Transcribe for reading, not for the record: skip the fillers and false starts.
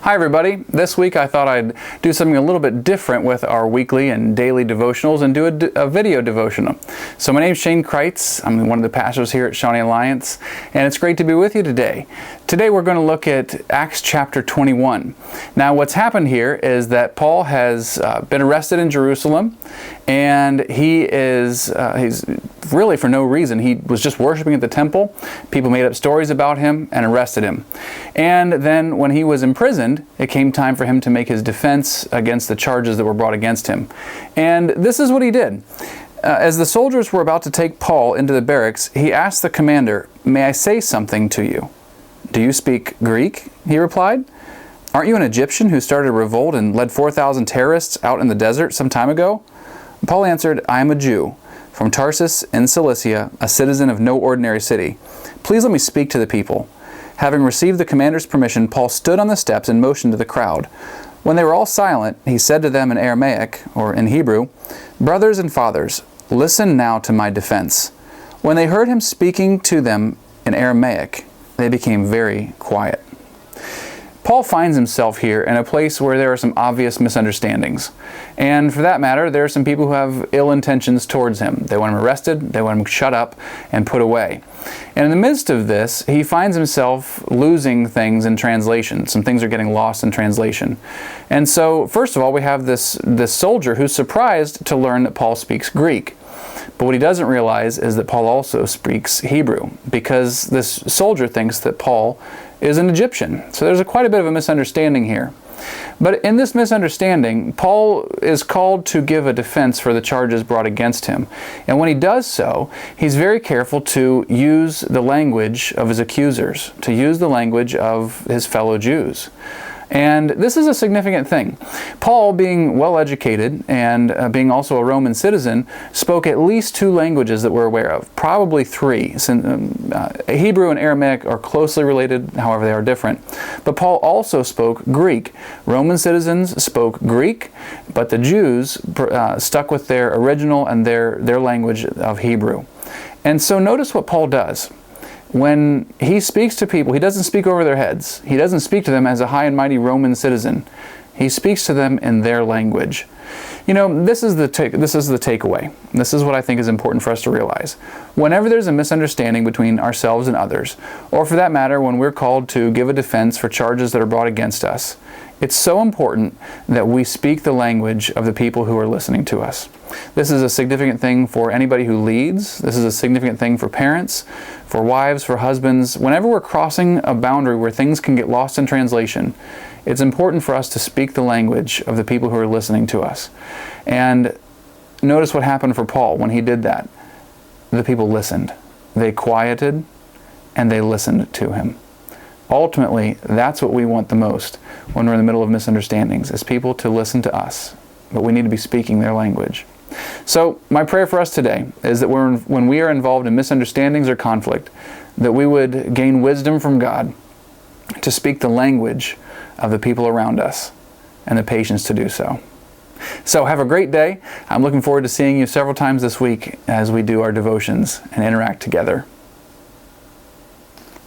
Hi everybody. This week I thought I'd do something a little bit different with our weekly and daily devotionals and do a video devotional. So my name's Shane Kreitz. I'm one of the pastors here at Shawnee Alliance, and it's great to be with you today. Today we're going to look at Acts chapter 21. Now what's happened here is that Paul has been arrested in Jerusalem, and he's really for no reason. He was just worshiping at the temple. People made up stories about him and arrested him. And then when he was imprisoned, it came time for him to make his defense against the charges that were brought against him. And this is what he did. As the soldiers were about to take Paul into the barracks, he asked the commander, "May I say something to you?" "Do you speak Greek?" he replied. "Aren't you an Egyptian who started a revolt and led 4,000 terrorists out in the desert some time ago?" Paul answered, "I am a Jew, from Tarsus in Cilicia, a citizen of no ordinary city. Please let me speak to the people." Having received the commander's permission, Paul stood on the steps and motioned to the crowd. When they were all silent, he said to them in Aramaic, or in Hebrew, "Brothers and fathers, listen now to my defense." When they heard him speaking to them in Aramaic, they became very quiet. Paul finds himself here in a place where there are some obvious misunderstandings. And for that matter, there are some people who have ill intentions towards him. They want him arrested, they want him shut up and put away. And in the midst of this, he finds himself losing things in translation. Some things are getting lost in translation. And so, first of all, we have this soldier who's surprised to learn that Paul speaks Greek. But what he doesn't realize is that Paul also speaks Hebrew, because this soldier thinks that Paul is an Egyptian. So there's quite a bit of a misunderstanding here. But in this misunderstanding, Paul is called to give a defense for the charges brought against him. And when he does so, he's very careful to use the language of his accusers, to use the language of his fellow Jews. And this is a significant thing. Paul, being well educated and being also a Roman citizen, spoke at least two languages that we're aware of, probably three. Hebrew and Aramaic are closely related, however they are different. But Paul also spoke Greek. Roman citizens spoke Greek, but the Jews stuck with their original and their language of Hebrew. And so notice what Paul does. When he speaks to people, he doesn't speak over their heads. He doesn't speak to them as a high and mighty Roman citizen. He speaks to them in their language. You know, this is the takeaway. This is what I think is important for us to realize. Whenever there's a misunderstanding between ourselves and others, or for that matter, when we're called to give a defense for charges that are brought against us, it's so important that we speak the language of the people who are listening to us. This is a significant thing for anybody who leads. This is a significant thing for parents, for wives, for husbands. Whenever we're crossing a boundary where things can get lost in translation, it's important for us to speak the language of the people who are listening to us. And notice what happened for Paul when he did that. The people listened. They quieted and they listened to him. Ultimately, that's what we want the most when we're in the middle of misunderstandings, is people to listen to us. But we need to be speaking their language. So my prayer for us today is that when we are involved in misunderstandings or conflict, that we would gain wisdom from God to speak the language of the people around us and the patience to do so. So have a great day. I'm looking forward to seeing you several times this week as we do our devotions and interact together.